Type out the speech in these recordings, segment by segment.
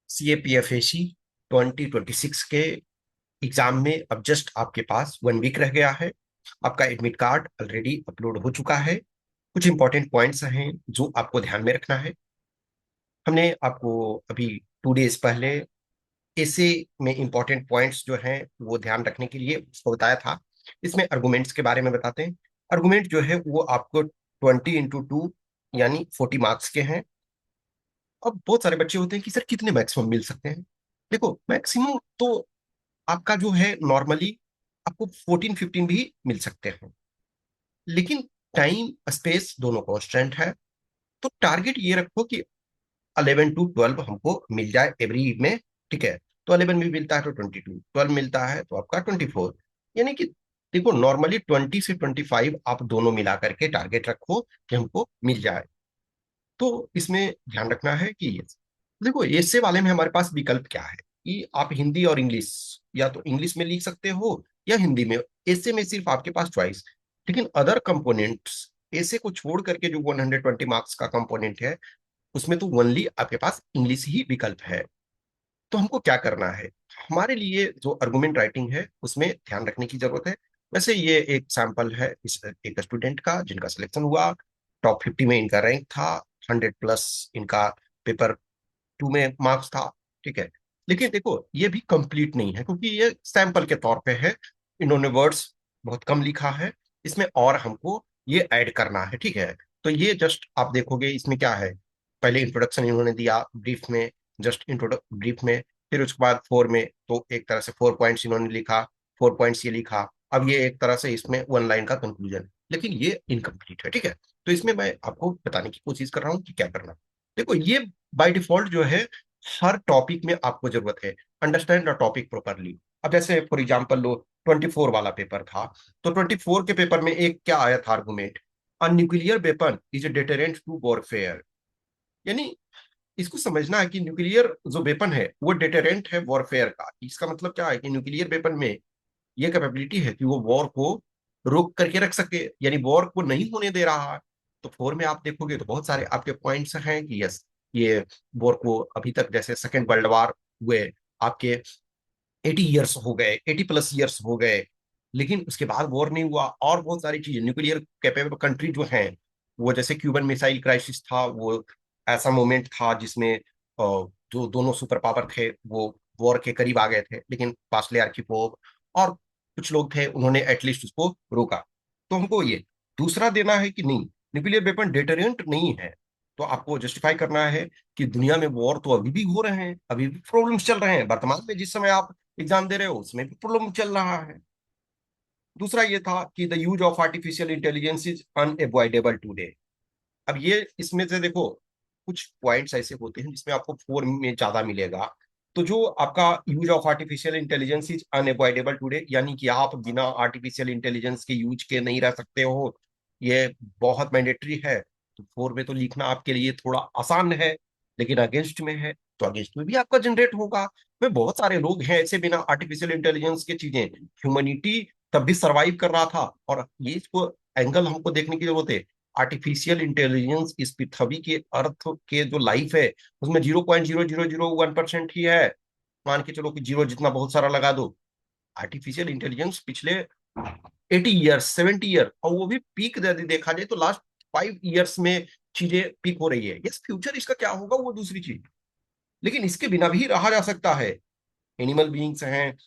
CAPFAC 2026 के exam में अब जस्ट आपके पास 1 वीक रह गया है। आपका एडमिट कार्ड ऑलरेडी अपलोड हो चुका है। कुछ इंपॉर्टेंट पॉइंट्स हैं जो आपको ध्यान में रखना है। हमने आपको अभी 2 डेज पहले ऐसे में इंपॉर्टेंट पॉइंट्स जो हैं वो ध्यान रखने के लिए उसको बताया था। इसमें आर्गुमेंट्स के बारे में बताते हैं। आर्गुमेंट जो है वो आपको 20 × 2 यानी 40 मार्क्स के हैं। अब बहुत सारे बच्चे होते हैं कि सर कितने मैक्सिमम मिल सकते हैं। देखो मैक्सिमम तो आपका जो है नॉर्मली आपको 14-15 भी मिल सकते हैं, लेकिन टाइम स्पेस दोनों कॉन्स्टेंट है। तो टारगेट ये रखो कि 11 to 12 हमको मिल जाए एवरी में। ठीक है, तो 11 भी मिलता है तो 22, 12 मिलता है तो आपका 24, यानी कि देखो नॉर्मली 20 से 25 आप दोनों मिला करके टारगेट रखो कि हमको मिल जाए। तो इसमें ध्यान रखना है कि ये देखो ऐसे वाले में हमारे पास विकल्प क्या है कि आप हिंदी और इंग्लिश या तो इंग्लिश में लिख सकते हो या हिंदी में। ऐसे में सिर्फ आपके पास चॉइस, लेकिन अदर कंपोनेंट्स ऐसे को छोड़ करके जो 120 मार्क्स का कंपोनेंट है उसमें तो ओनली आपके पास इंग्लिश ही विकल्प है। तो हमको क्या करना है, हमारे लिए जो आर्गुमेंट राइटिंग है उसमें ध्यान रखने की जरूरत है। वैसे ये एक सैंपल है इस एक स्टूडेंट का जिनका सिलेक्शन हुआ, टॉप 50 में इनका रैंक था, 100+ इनका पेपर 2 में मार्क्स था। ठीक है, लेकिन देखो ये भी कंप्लीट नहीं है क्योंकि ये सैंपल के तौर पे है। इन्होंने वर्ड्स बहुत कम लिखा है इसमें और हमको ये ऐड करना है। ठीक है, तो ये जस्ट आप देखोगे इसमें क्या है, पहले इंट्रोडक्शन इन्होंने दिया ब्रीफ में, जस्ट इंट्रोड ब्रीफ में। फिर उसके बाद 4 में तो एक तरह से 4 पॉइंट्स इन्होंने लिखा, 4 पॉइंट्स ये लिखा। अब ये एक तरह से इसमें 1 लाइन का कंक्लूजन, लेकिन ये इनकम्प्लीट है। ठीक है, तो इसमें मैं आपको बताने की कोशिश कर रहा हूँ कि क्या करना। देखो ये बाय डिफॉल्ट जो है हर टॉपिक में आपको जरूरत है अंडरस्टैंड द टॉपिक प्रॉपरली। अब जैसे फॉर एग्जांपल लो 24 वाला पेपर था, तो 24 के पेपर में एक क्या आया था argument, a nuclear weapon is a deterrent to warfare. यानी इसको समझना है कि न्यूक्लियर जो वेपन है वो डेटरेंट है वॉरफेयर का। इसका मतलब क्या है कि न्यूक्लियर वेपन में ये कैपेबिलिटी है कि वो वॉर को रोक करके रख सके, यानी वॉर को नहीं होने दे रहा है। तो 4 में आप देखोगे तो बहुत सारे आपके पॉइंट्स हैं कि यस ये वॉर को अभी तक जैसे सेकेंड वर्ल्ड वॉर हुए आपके 80 ईयर्स हो गए, 80+ ईयर्स हो गए, लेकिन उसके बाद वॉर नहीं हुआ। और बहुत सारी चीजें न्यूक्लियर कैपेबल कंट्री जो हैं, वो जैसे क्यूबन मिसाइल क्राइसिस था, वो ऐसा मोमेंट था जिसमें जो दोनों सुपर पावर थे वो वॉर के करीब आ गए थे, लेकिन पास्ले आर्किपोव और कुछ लोग थे उन्होंने एटलीस्ट उसको रोका। तो हमको ये दूसरा देना है कि नहीं, न्यूक्लियर वेपन डेटरेंट नहीं है। तो आपको जस्टिफाई करना है कि दुनिया में वॉर तो अभी भी हो रहे हैं, अभी भी प्रॉब्लम्स चल रहे हैं, वर्तमान में जिस समय आप एग्जाम दे रहे हो उसमें भी प्रॉब्लम चल रहा है। दूसरा ये था कि the use of artificial intelligence is unavoidable today. अब ये इसमें से देखो कुछ पॉइंट्स ऐसे होते हैं जिसमें आपको 4 में ज्यादा मिलेगा। तो जो आपका use of artificial intelligence is unavoidable today, यानी कि आप बिना आर्टिफिशियल इंटेलिजेंस के यूज के नहीं रह सकते हो, ये बहुत मैंडेटरी है। तो 4 में तो लिखना आपके लिए थोड़ा आसान है, लेकिन अगेंस्ट में है तो अगेंस्ट में भी आपका जनरेट होगा। में बहुत सारे लोग हैं ऐसे बिना आर्टिफिशियल इंटेलिजेंस के चीजें, ह्यूमैनिटी तब भी सरवाइव कर रहा था। और ये इसको एंगल हमको देखने की जरूरत है। आर्टिफिशियल इंटेलिजेंस इस पृथ्वी के अर्थ के जो लाइफ है उसमें 0.0001% ही है। मान के चलो कि जीरो जितना बहुत सारा लगा दो। आर्टिफिशियल इंटेलिजेंस पिछले 80 ईयर्स 70 ईयर, और वो भी पीक यदि देखा जाए तो लास्ट 5 ईयर्स में चीजें पीक हो रही है। यस फ्यूचर इसका क्या होगा वो दूसरी चीज, लेकिन इसके बिना भी रहा जा सकता है। एनिमल बीइंग्स हैं,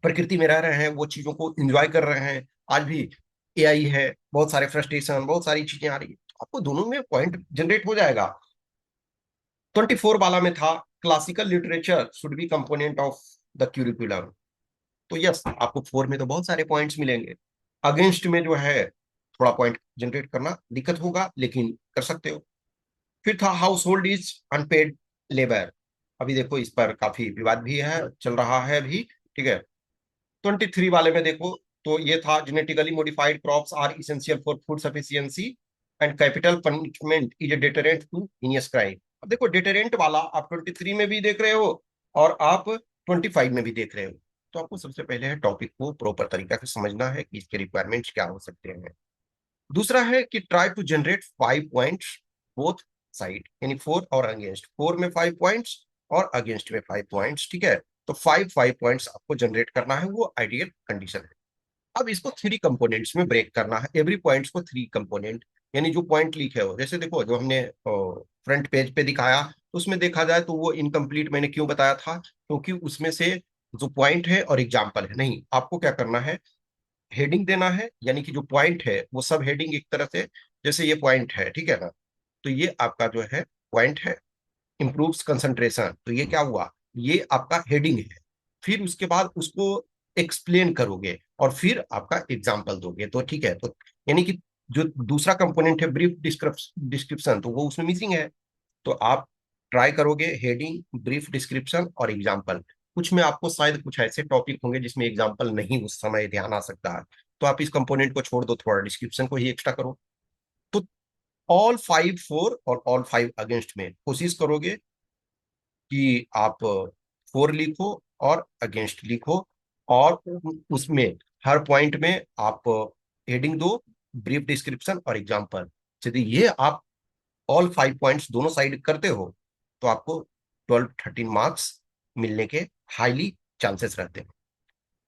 प्रकृति में रह रहे हैं, वो चीजों को एंजॉय कर रहे हैं। आज भी एआई है, बहुत सारे फ्रस्ट्रेशन बहुत सारी चीजें आ रही है, तो आपको दोनों में पॉइंट जनरेट हो जाएगा। 24 वाला में था classical literature should be component of the curriculum. तो यस आपको 4 में तो बहुत सारे पॉइंट्स मिलेंगे। अगेंस्ट में जो है थोड़ा पॉइंट जनरेट करना दिक्कत होगा, लेकिन कर सकते हो। फिर था household is unpaid labour. अभी देखो इस पर काफी विवाद भी है, चल रहा है अभी। ठीक है, 23 वाले में देखो तो ये था genetically modified crops are essential for food sufficiency and capital punishment is a deterrent to heinous crime. अब देखो डेटरेंट वाला आप 23 में भी देख रहे हो और आप 25 में भी देख रहे हो। तो आपको सबसे पहले है टॉपिक को प्रॉपर तरीका से समझना है कि इसके रिक्वायरमेंट्स क्या हो सकते हैं। दूसरा है कि try to generate 5 points both side, यानी 4 और अगेंस्ट। 4 में 5 पॉइंट्स और अगेंस्ट में 5 पॉइंट्स, ठीक है। तो 5 5 पॉइंट्स आपको जनरेट करना है, वो आइडियल कंडीशन है। अब इसको 3 कंपोनेंट्स में ब्रेक करना है, एवरी पॉइंट्स को 3 कंपोनेंट, यानी जो पॉइंट लिखे हो, जैसे देखो जो हमने फ्रंट पेज पे दिखाया, तो उसमें देखा जाए तो वो इनकम्प्लीट मैंने क्यों बताया था, क्योंकि उसमें से जो पॉइंट है और एग्जाम्पल है नहीं, आपको क्या करना है, हेडिंग देना है, यानी कि जो पॉइंट है वो सब हेडिंग एक तरह से, जैसे ये पॉइंट है, ठीक है ना, तो ये आपका जो है पॉइंट है, इम्प्रूव्स कंसंट्रेशन, तो ये क्या हुआ, ये आपका हेडिंग है। फिर उसके बाद उसको एक्सप्लेन करोगे और फिर आपका एग्जाम्पल दोगे, तो ठीक है, तो यानी कि जो दूसरा कंपोनेंट है ब्रीफ डिस्क्रिप्शन, तो वो उसमें मिसिंग है। तो आप ट्राई करोगे हेडिंग, ब्रीफ डिस्क्रिप्शन और एग्जाम्पल। कुछ में आपको शायद कुछ ऐसे टॉपिक होंगे जिसमें एग्जाम्पल नहीं उस समय ध्यान आ सकता है, तो आप इस कंपोनेंट को छोड़ दो, थोड़ा डिस्क्रिप्शन को ही एक्स्ट्रा करो। तो ऑल 5 4 और ऑल 5 अगेंस्ट में कोशिश करोगे कि आप 4 लिखो और अगेंस्ट लिखो, और उसमें हर पॉइंट में आप हेडिंग दो, ब्रीफ डिस्क्रिप्शन और एग्जाम्पल। यदि ये आप ऑल 5 पॉइंट्स दोनों साइड करते हो, तो आपको 12 13 मार्क्स मिलने के हाईली चांसेस रहते हैं।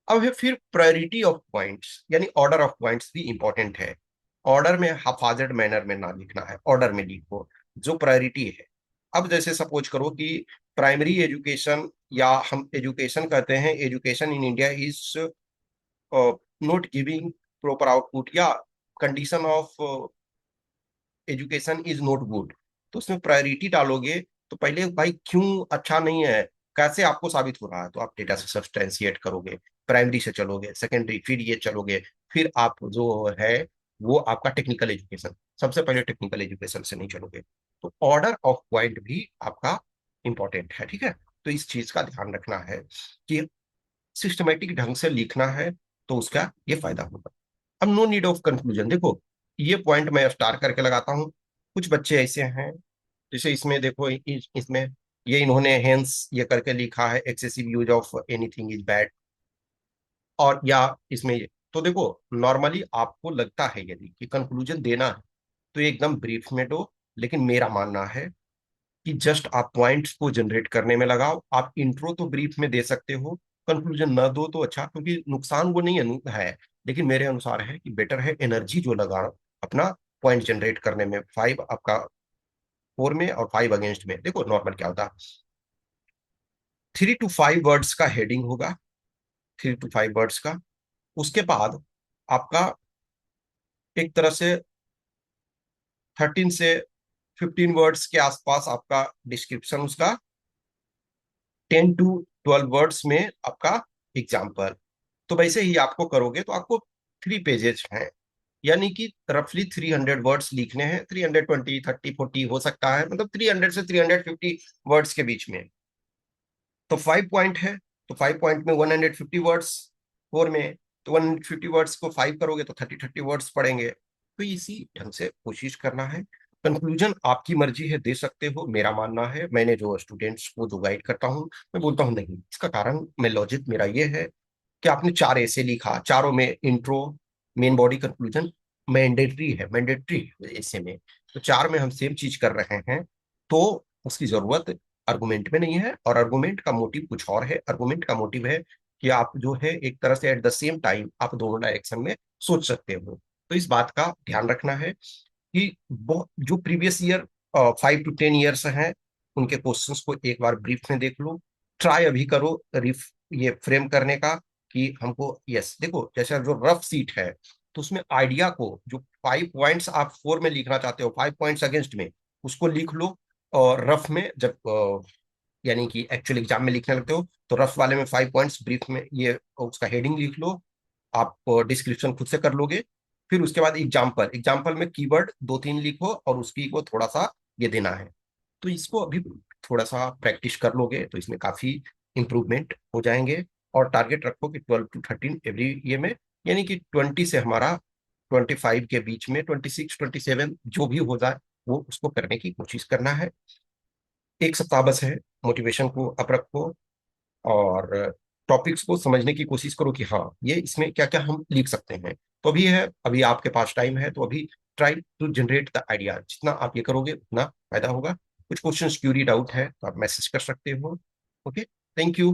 अब है फिर प्रायोरिटी ऑफ पॉइंट्स, यानी ऑर्डर ऑफ पॉइंट्स भी इंपॉर्टेंट है। ऑर्डर में हाफाजर्ड मैनर में ना लिखना है, ऑर्डर में लिखो जो प्रायोरिटी है। अब जैसे सपोज करो कि प्राइमरी एजुकेशन, या हम एजुकेशन कहते हैं, education in India is not giving proper output, या condition of education is not good, तो उसमें प्रायोरिटी डालोगे, तो पहले भाई क्यों अच्छा नहीं है, कैसे आपको साबित हो रहा है, तो आप डेटा से सब्सटेंशिएट करोगे, प्राइमरी से चलोगे, सेकेंडरी, फिर ये चलोगे, फिर आप जो है वो आपका टेक्निकल एजुकेशन, सबसे पहले टेक्निकल एजुकेशन से नहीं चलोगे। तो ऑर्डर ऑफ पॉइंट भी आपका इंपॉर्टेंट है, ठीक है। तो इस चीज का ध्यान रखना है कि सिस्टमेटिक ढंग से लिखना है, तो उसका ये फायदा होगा। अब नो नीड ऑफ कंक्लूजन, देखो ये पॉइंट मैं स्टार करके लगाता हूँ। कुछ बच्चे ऐसे हैं, जैसे इसमें देखो इसमें ये इन्होंने हेंस ये करके लिखा है, excessive use of anything is bad, और या इसमें ये, तो देखो नॉर्मली आपको लगता है यदि कि कंक्लूजन देना है, तो ये एकदम ब्रीफ में दो, लेकिन मेरा मानना है कि जस्ट आप पॉइंट्स को जनरेट करने में लगाओ। आप इंट्रो तो ब्रीफ में दे सकते हो, कंक्लूजन ना दो तो अच्छा, क्योंकि नुकसान वो नहीं है, लेकिन मेरे अनुसार है कि बेटर है एनर्जी जो लगा अपना पॉइंट जनरेट करने में, 5 आपका 4 में और 5 अगेंस्ट में। देखो नॉर्मल क्या होता है, 3 to 5 वर्ड्स का हेडिंग होगा, 3 to 5 वर्ड्स का। उसके बाद आपका एक तरह से 13 से 15 वर्ड्स के आसपास आपका डिस्क्रिप्शन, उसका 10 to 12 वर्ड्स में आपका एग्जाम्पल। तो वैसे ही आपको करोगे तो आपको 3 पेजेस हैं, यानी कि रफली 300 वर्ड्स लिखने हैं, 320 30 40 हो सकता है, मतलब 300 से 350 वर्ड्स के बीच में। तो 5 पॉइंट है, तो 5 पॉइंट में 150 वर्ड्स, 4 में, तो 150 वर्ड्स को 5 करोगे तो 30 30 वर्ड्स पड़ेंगे। तो इसी ढंग से कोशिश करना है। कंक्लूजन आपकी मर्जी है, दे सकते हो, मेरा मानना है, मैंने जो स्टूडेंट्स को जो गाइड करता हूँ, मैं बोलता हूँ नहीं, इसका कारण, मैं लॉजिक मेरा ये है कि आपने 4 ऐसे लिखा, चारों में intro, main body, conclusion mandatory ऐसे में, तो 4 में हम सेम चीज कर रहे हैं, तो उसकी जरूरत आर्गुमेंट में नहीं है। और आर्गुमेंट का मोटिव कुछ और है, आर्गुमेंट का मोटिव है कि आप जो है एक तरह से एट द सेम टाइम आप दोनों डायरेक्शन में सोच सकते हो। तो इस बात का ध्यान रखना है कि जो प्रीवियस ईयर 5 to 10 ईयर्स हैं, उनके क्वेश्चंस को एक बार ब्रीफ में देख लो, ट्राई अभी करो रिफ ये फ्रेम करने का, कि हमको, यस देखो जैसे जो रफ सीट है, तो उसमें आइडिया को, जो 5 पॉइंट्स आप 4 में लिखना चाहते हो, 5 पॉइंट्स अगेंस्ट में, उसको लिख लो। और रफ में जब यानी कि एक्चुअल एग्जाम में लिखने लगते हो, तो रफ वाले में 5 पॉइंट्स, ब्रीफ में ये उसका हेडिंग लिख लो, आप डिस्क्रिप्शन खुद से कर लोगे। फिर उसके बाद एग्जाम्पल, एग्जाम्पल में कीवर्ड 2 3 लिखो और उसकी को थोड़ा सा ये देना है। तो इसको अभी थोड़ा सा प्रैक्टिस कर लोगे तो इसमें काफी इंप्रूवमेंट हो जाएंगे। और टारगेट रखो कि 12 to 13 एवरी ये में, यानी कि 20 से हमारा 25 के बीच में, 26 27 जो भी हो जाए वो उसको करने की कोशिश करना है। एक सप्ताह बस है, मोटिवेशन को अप रखो, और टॉपिक्स को समझने की कोशिश करो कि हाँ ये इसमें क्या क्या हम लिख सकते हैं। तो अभी है, अभी आपके पास टाइम है, तो अभी try to generate the idea, जितना आप ये करोगे उतना फायदा होगा। कुछ क्वेश्चन क्यूरी डाउट है तो आप मैसेज कर सकते हो। Okay, thank you.